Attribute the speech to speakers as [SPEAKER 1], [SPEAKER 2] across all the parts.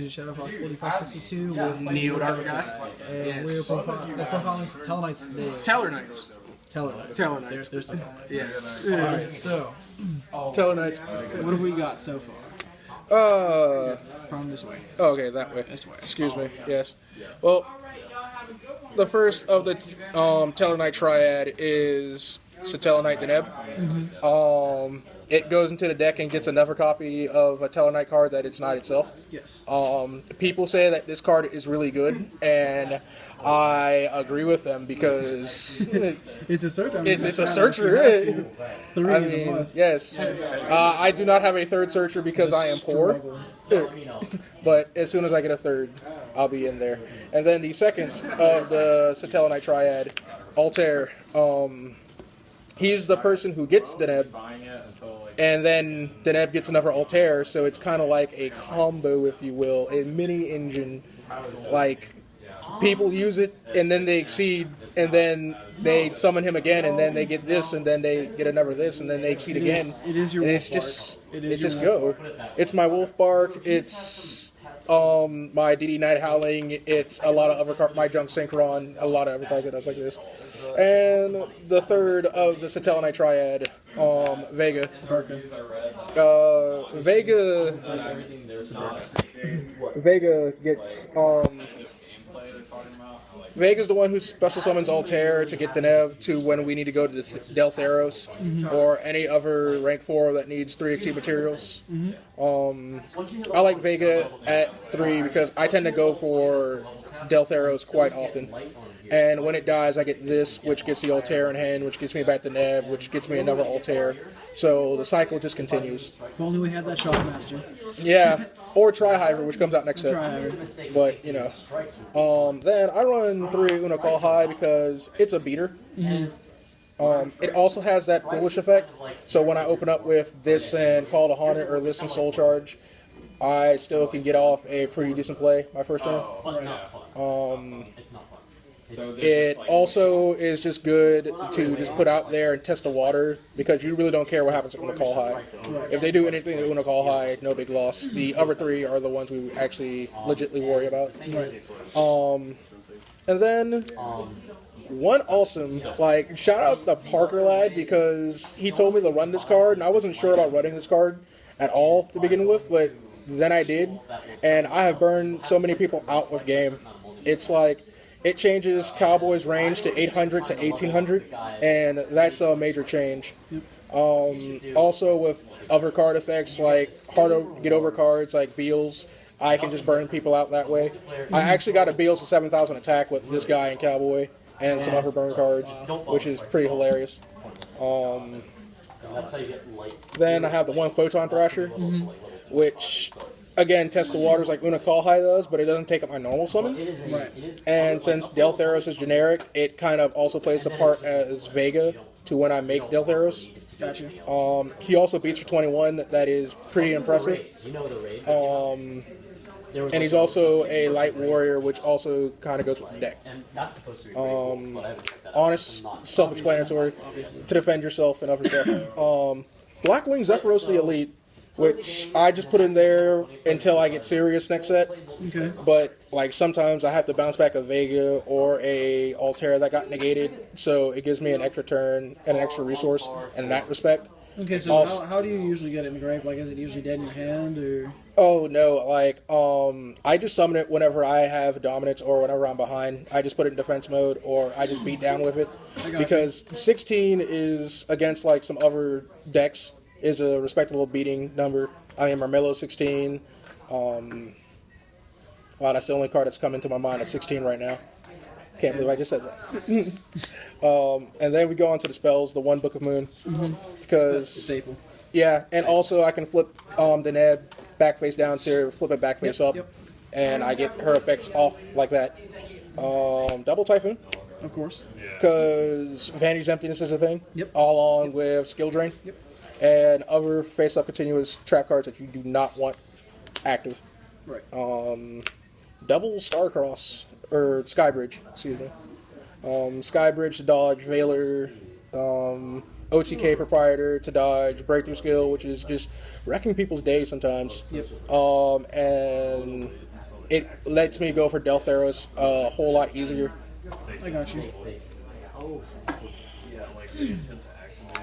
[SPEAKER 1] Agent Shadowfox 4562 with
[SPEAKER 2] Neo Dark Guy.
[SPEAKER 1] And
[SPEAKER 2] Yes.
[SPEAKER 1] we're profiling Satellaknights today.
[SPEAKER 2] Tellerknights.
[SPEAKER 1] Tellerknights. There's Satellaknights.
[SPEAKER 2] Yes.
[SPEAKER 1] Alright, so,
[SPEAKER 2] Tellerknights.
[SPEAKER 1] what have we got so far? From this way.
[SPEAKER 2] Okay, that way.
[SPEAKER 1] This way.
[SPEAKER 2] Excuse me. Yes. Well, the first of the Tellerknight triad is Satellaknight Deneb. It goes into the deck and gets another copy of a Tellerknight card that it's not itself.
[SPEAKER 1] Yes.
[SPEAKER 2] People say that this card is really good, and I agree with them because
[SPEAKER 1] It's a search. I mean,
[SPEAKER 2] it's a searcher. Right?
[SPEAKER 1] Three
[SPEAKER 2] I
[SPEAKER 1] is a
[SPEAKER 2] mean,
[SPEAKER 1] must.
[SPEAKER 2] yes. I do not have a third searcher because I am poor. But as soon as I get a third, I'll be in there. And then the second of the Satellaknight triad, Altair. He's the person who gets Deneb, and then Deneb gets another Altair, so it's kind of like a combo, if you will, a mini engine. Like, people use it, and then they exceed, and then they summon him again, and then they get this, and then they get another this, and then they exceed again.
[SPEAKER 1] It is your
[SPEAKER 2] and
[SPEAKER 1] wolf
[SPEAKER 2] it's just,
[SPEAKER 1] bark. It
[SPEAKER 2] it
[SPEAKER 1] is
[SPEAKER 2] just
[SPEAKER 1] your
[SPEAKER 2] go. It's my wolf bark. It's my DD Night Howling. It's a lot of other cards. My Junk Synchron. A lot of other cards that does like this. And the third of the Satellaknight triad, Vega. Vega gets Vega's the one who special summons Altair to get the Deneb to when we need to go to Deltheros or any other rank 4 that needs 3 exceed materials. I like Vega at 3 because I tend to go for Deltheros quite often. And when it dies, I get this, which gets the Altair in hand, which gets me back the Neb, which gets me another Altair. So the cycle just continues.
[SPEAKER 1] If only we had that Shockmaster.
[SPEAKER 2] Yeah, or Trihiver, which comes out next set.
[SPEAKER 1] Trihiver.
[SPEAKER 2] But, you know. Then I run 3 Una Call High because it's a beater. It also has that foolish effect. So when I open up with this and Call to Haunt It or this and Soul Charge, I still can get off a pretty decent play my first turn. It also is just good to just put out there and test the water because you really don't care what happens to Una Call High. If they do anything to Una Call High, no big loss. The other 3 are the ones we actually legitimately worry about. And then one awesome, like, shout out to Parker Lad because he told me to run this card and I wasn't sure about running this card at all to begin with, but then I did. And I have burned so many people out with game. It's like, it changes Cowboy's range to 800 to 1800, and that's a major change. Also, with other card effects like hard to get over cards like Beals, I can just burn people out that way. I actually got a Beals to 7,000 attack with this guy and Cowboy and some other burn cards, which is pretty hilarious. Then I have the one Photon Thrasher, which again tests the waters like Una Call High does, but it doesn't take up my normal summon. And since Deltheros is generic, it kind of also plays the part as Vega to when I make Deltheros.
[SPEAKER 1] Gotcha.
[SPEAKER 2] He also beats for 21. That is pretty impressive. And he's also a light warrior, which also kind of goes with the deck. Honest, self-explanatory, to defend yourself and other stuff. Blackwing Zephyros the Elite, which I just put in there until I get serious next set.
[SPEAKER 1] Okay.
[SPEAKER 2] But like sometimes I have to bounce back a Vega or a Altair that got negated, so it gives me an extra turn and an extra resource in that respect.
[SPEAKER 1] Okay, so how do you usually get it in the grave? Like, is it usually dead in your hand, or?
[SPEAKER 2] Oh no, like I just summon it whenever I have dominance or whenever I'm behind. I just put it in defense mode, or I just beat down with it because 16 is against like some other decks is a respectable beating number. I mean, Marmelo 16. Wow, that's the only card that's come into my mind at 16 right now. Can't believe I just said that. And then we go on to the spells, the one Book of Moon. Because
[SPEAKER 1] staple.
[SPEAKER 2] Yeah, and also I can flip the Neb back face down to flip it back face up. And I get her effects off like that. Double Typhoon.
[SPEAKER 1] Of course.
[SPEAKER 2] Because Vanity's Emptiness is a thing.
[SPEAKER 1] Yep.
[SPEAKER 2] All on with Skill Drain.
[SPEAKER 1] Yep.
[SPEAKER 2] And other face-up continuous trap cards that you do not want active.
[SPEAKER 1] Right.
[SPEAKER 2] Double Starcross, or Skybridge, excuse me. Skybridge to dodge Veiler, OTK Proprietor to dodge Breakthrough Skill, which is just wrecking people's days sometimes.
[SPEAKER 1] Yep.
[SPEAKER 2] And it lets me go for Deltheros a whole lot easier.
[SPEAKER 1] I got you.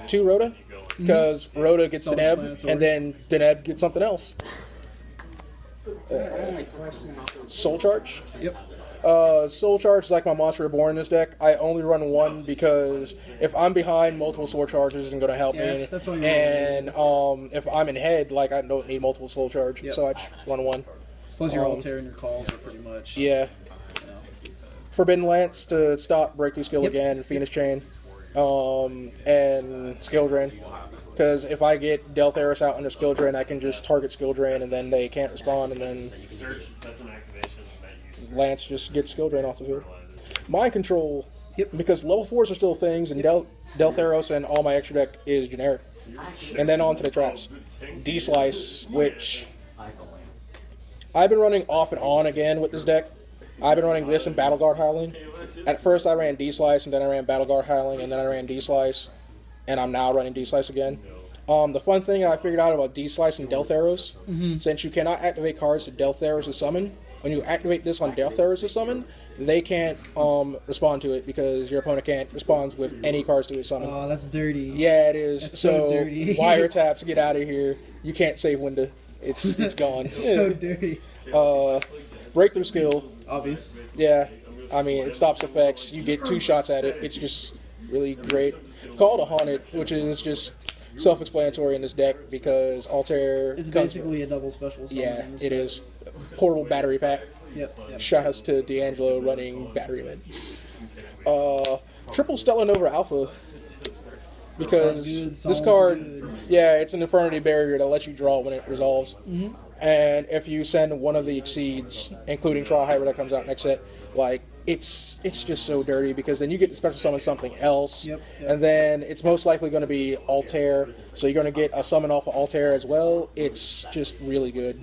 [SPEAKER 2] 2 Rhoda, because Rhoda gets Deneb, and then Deneb gets something else. Soul Charge?
[SPEAKER 1] Yep.
[SPEAKER 2] Soul Charge is like my Monster Reborn in this deck. I only run 1 because if I'm behind, multiple Soul Charges isn't going to help me.
[SPEAKER 1] That's all you
[SPEAKER 2] and if I'm in head, like I don't need multiple Soul Charge, so I just run 1.
[SPEAKER 1] Plus your Altair and your calls are pretty much...
[SPEAKER 2] Yeah. Forbidden Lance to stop Breakthrough Skill again, Phoenix Chain, and Skill Drain. Because if I get Deltheros out under Skill Drain, I can just target Skill Drain, and then they can't respond, and then Lance just gets Skill Drain off the field. Mind Control, because level 4s are still things, and Deltheros and all my extra deck is generic. And then on to the traps. D-Slice, which I've been running off and on again with this deck. I've been running this and Battle Guard Howling. At first I ran D-Slice, and then I ran Battle Guard Howling, and then I ran D-Slice, and I'm now running D-Slice again. The fun thing I figured out about D-Slice and Deltheros, since you cannot activate cards to Deltheros' summon, when you activate this on Deltheros' summon, they can't respond to it because your opponent can't respond with any cards to his summon.
[SPEAKER 1] Oh, that's dirty.
[SPEAKER 2] Yeah, it is.
[SPEAKER 1] That's so dirty.
[SPEAKER 2] Wiretaps, get out of here. You can't save window. It's gone.
[SPEAKER 1] So dirty.
[SPEAKER 2] Breakthrough Skill.
[SPEAKER 1] Obvious.
[SPEAKER 2] Yeah, I mean, it stops effects. You get 2 shots at it. It's just really great. Call to Haunted, which is just self-explanatory in this deck because Altair...
[SPEAKER 1] It's basically a double special summon.
[SPEAKER 2] Yeah, it is. Portable battery pack.
[SPEAKER 1] Yep.
[SPEAKER 2] Shoutouts to D'Angelo running Battery Man. Triple Stellar Nova Alpha. Because this card, it's an Infernity Barrier that lets you draw when it resolves. And if you send one of the Exceeds, including Trial Hybrid that comes out next set, like, it's just so dirty because then you get to special summon something else, and then it's most likely going to be Altair, so you're going to get a summon off of Altair as well. It's just really good.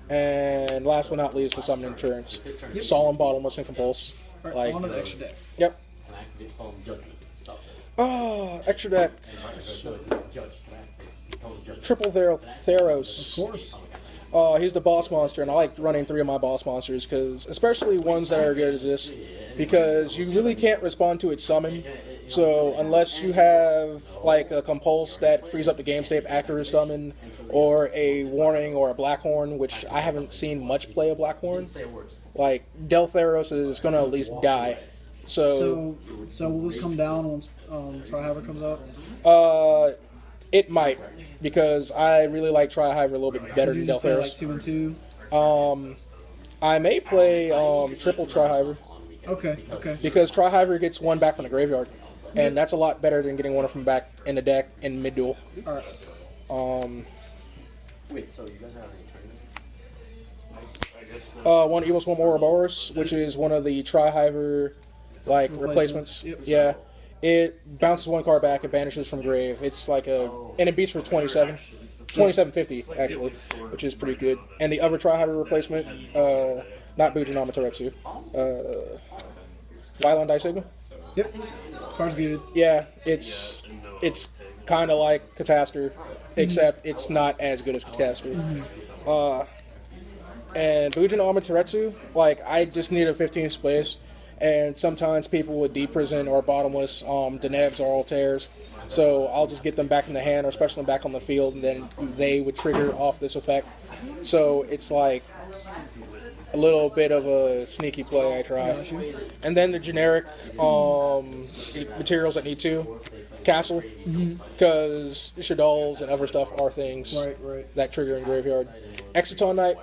[SPEAKER 2] And last but not least, the Summon Insurance. Solemn, Bottomless, and Compulse.
[SPEAKER 1] Like, on the extra deck.
[SPEAKER 2] Yep. Extra deck. Triple Theros.
[SPEAKER 1] Of course.
[SPEAKER 2] He's the boss monster, and I like running 3 of my boss monsters, because especially ones that are good as this, because you really can't respond to its summon. So unless you have like a Compulse that frees up the game state after a summon, or a Warning or a Blackhorn, which I haven't seen much play a Blackhorn, like Deltheros is gonna at least die. So
[SPEAKER 1] will this come down once Tri-Hybrid comes out?
[SPEAKER 2] It might, because I really like Tri-Hybrid a little bit better than Deltheros.
[SPEAKER 1] Like 2 and 2.
[SPEAKER 2] I may play triple Tri-Hybrid.
[SPEAKER 1] Okay.
[SPEAKER 2] Because Tri-Hybrid gets 1 back from the graveyard, and that's a lot better than getting 1 from back in the deck in mid duel.
[SPEAKER 1] All right.
[SPEAKER 3] Wait, so you guys have any
[SPEAKER 2] 1 Evil Swarm Ouroboros, which is one of the Tri-Hybrid replacements.
[SPEAKER 1] Yep.
[SPEAKER 2] Yeah. It bounces 1 card back, it banishes from grave. It's like and it beats for 2750 actually, which is pretty good. And the other Tri-Hybrid replacement, not Bujin Amaterasu, Wylon Dai Sigma.
[SPEAKER 1] Yep. Card's good.
[SPEAKER 2] Yeah, it's kind of like Catastrophe, except it's not as good as Catastrophe. And Bujin Amaterasu, I just need a 15 space. And sometimes people with Deep Prison or Bottomless, Denebs or Altairs, so I'll just get them back in the hand or special them back on the field, and then they would trigger off this effect. So it's like a little bit of a sneaky play I try. And then the generic materials that need to. Castle, because Shaddoll's and other stuff are things that trigger in graveyard. Exciton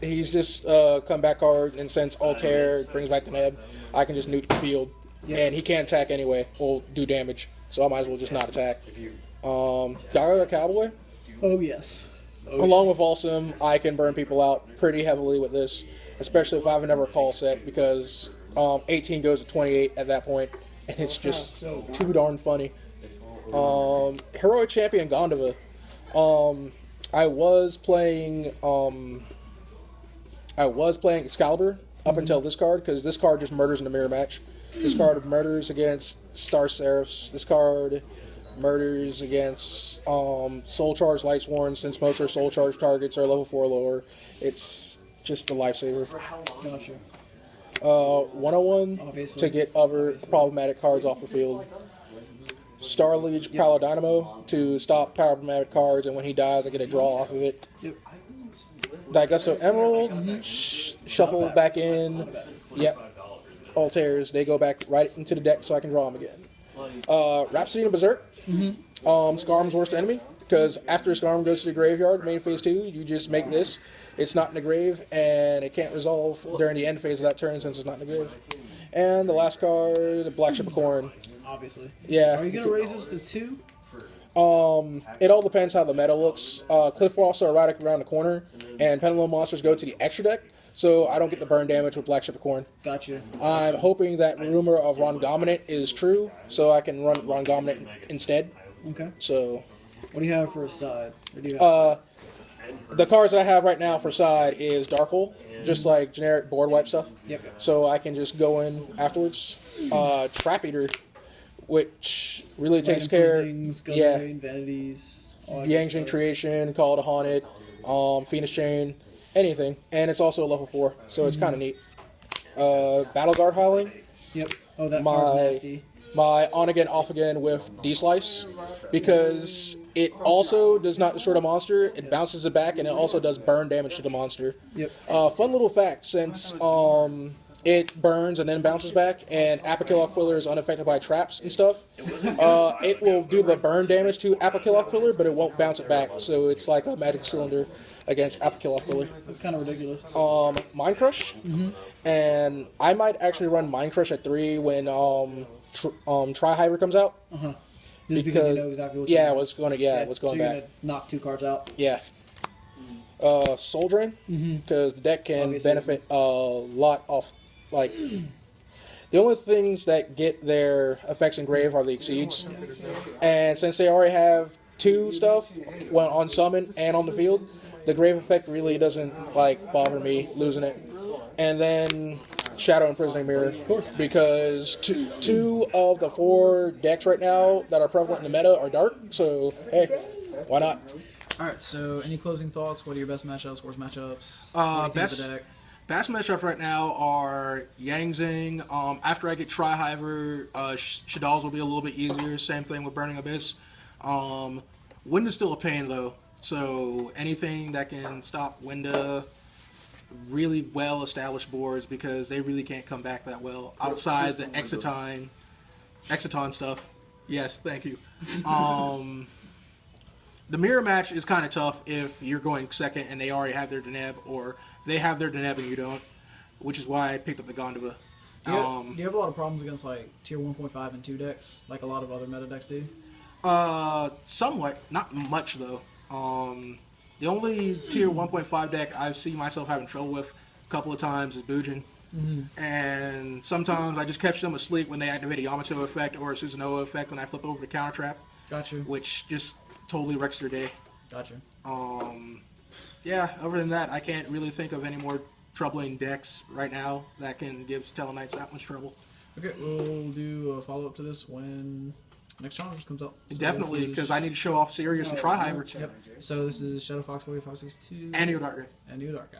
[SPEAKER 2] he's just comeback card, and since Altair brings back the Neb, I can just nuke the field, and he can't attack anyway, or do damage, so I might as well just not attack. Gaga Cowboy?
[SPEAKER 1] Oh, yes.
[SPEAKER 2] Along with Awesome, I can burn people out pretty heavily with this, especially if I have another call set, because 18 goes to 28 at that point, and it's just too darn funny. Heroic Champion Gondova. I was playing Excalibur up until this card, because this card just murders in the mirror match. This card murders against Star Seraphs. This card murders against Soul Charge Lightsworn, since most of their Soul Charge targets are level 4 or lower. It's just a lifesaver.
[SPEAKER 1] Gotcha.
[SPEAKER 2] 101
[SPEAKER 1] Obviously.
[SPEAKER 2] to get other problematic cards off the field. Star Liege Paladynamo to stop problematic cards, and when he dies, I get a draw off of it.
[SPEAKER 1] Yep.
[SPEAKER 2] Daigusto Emerald, shuffle back in. Yep. Altairs, they go back right into the deck so I can draw them again. Rhapsody and Berserk. Skarm's worst enemy, because after Skarm goes to the graveyard, main phase 2, you just make this. It's not in the grave, and it can't resolve during the end phase of that turn since it's not in the grave. And the last card, the Black Ship of Corn.
[SPEAKER 1] Obviously.
[SPEAKER 2] Yeah.
[SPEAKER 1] Are you gonna raise this to 2?
[SPEAKER 2] It all depends how the meta looks. Cliff Walks are right around the corner, and Pendulum Monsters go to the extra deck, so I don't get the burn damage with Black Ship of Corn.
[SPEAKER 1] Gotcha.
[SPEAKER 2] I'm hoping that rumor of Rongominant is true, so I can run Rongominant instead.
[SPEAKER 1] Okay.
[SPEAKER 2] So,
[SPEAKER 1] What do you have for a side? Or do you have
[SPEAKER 2] the cards that I have right now for side is Dark Hole, just like generic board wipe stuff.
[SPEAKER 1] Yep.
[SPEAKER 2] So I can just go in afterwards. Trap Eater, which really takes care.
[SPEAKER 1] Vanities.
[SPEAKER 2] Yangjin Creation, Call to Haunted, Phoenix Chain, anything. And it's also a level 4, so it's kind of neat. Battle Guard Howling.
[SPEAKER 1] Yep. Oh, that card's nasty.
[SPEAKER 2] My on again, off again with D-Slice, because it also does not destroy the monster, it bounces it back, and it also does burn damage to the monster.
[SPEAKER 1] Yep.
[SPEAKER 2] Fun little fact, since it burns and then bounces back, and Apokill Aquiller is unaffected by traps and stuff, it will do the burn damage to Apokill Aquiller, but it won't bounce it back, so it's like a magic cylinder against Apokill Aquiller.
[SPEAKER 1] That's kind of ridiculous.
[SPEAKER 2] Mind Crush, and I might actually run Mind Crush at 3 when Tri-Hyper comes out.
[SPEAKER 1] Just because you know exactly what
[SPEAKER 2] what's going
[SPEAKER 1] so you're
[SPEAKER 2] back.
[SPEAKER 1] gonna knock 2 cards out.
[SPEAKER 2] Yeah. Soul Drain, because the deck can
[SPEAKER 1] Obviously.
[SPEAKER 2] benefit a lot off, like, the only things that get their effects in grave are the Exceeds, and since they already have 2 stuff on summon and on the field, the grave effect really doesn't, like, bother me losing it. And then Shadow Imprisoning Mirror,
[SPEAKER 1] Of course.
[SPEAKER 2] because two of the 4 decks right now that are prevalent in the meta are dark, so hey, why not?
[SPEAKER 1] Alright, so any closing thoughts? What are your best matchups, worst matchups?
[SPEAKER 2] Best matchups right now are Yang Zing. After I get Tri-Hiver, Shadal's will be a little bit easier. Same thing with Burning Abyss. Winda's still a pain though, so anything that can stop Winda, really well established boards, because they really can't come back that well outside the Exciton stuff. Yes, thank you. The mirror match is kind of tough if you're going second and they already have their Deneb, or they have their Deneb and you don't, which is why I picked up the Gondova.
[SPEAKER 1] Do you have a lot of problems against like tier 1.5 and 2 decks, like a lot of other meta decks do?
[SPEAKER 2] Somewhat, not much though. The only tier 1.5 deck I see myself having trouble with a couple of times is Bujin. And sometimes I just catch them asleep when they activate a Yamato effect or a Susanoo effect when I flip over the counter trap.
[SPEAKER 1] Gotcha.
[SPEAKER 2] Which just totally wrecks their day.
[SPEAKER 1] Gotcha.
[SPEAKER 2] Yeah, other than that, I can't really think of any more troubling decks right now that can give Satellaknights that much trouble.
[SPEAKER 1] Okay, we'll do a follow-up to this when next challenge comes out. So
[SPEAKER 2] definitely, because I need to show off Sirius and Tri-Hyper.
[SPEAKER 1] Yep. So this is Shadow Fox 4562.
[SPEAKER 2] And Neo Dark Guy.
[SPEAKER 1] And New Dark Guy.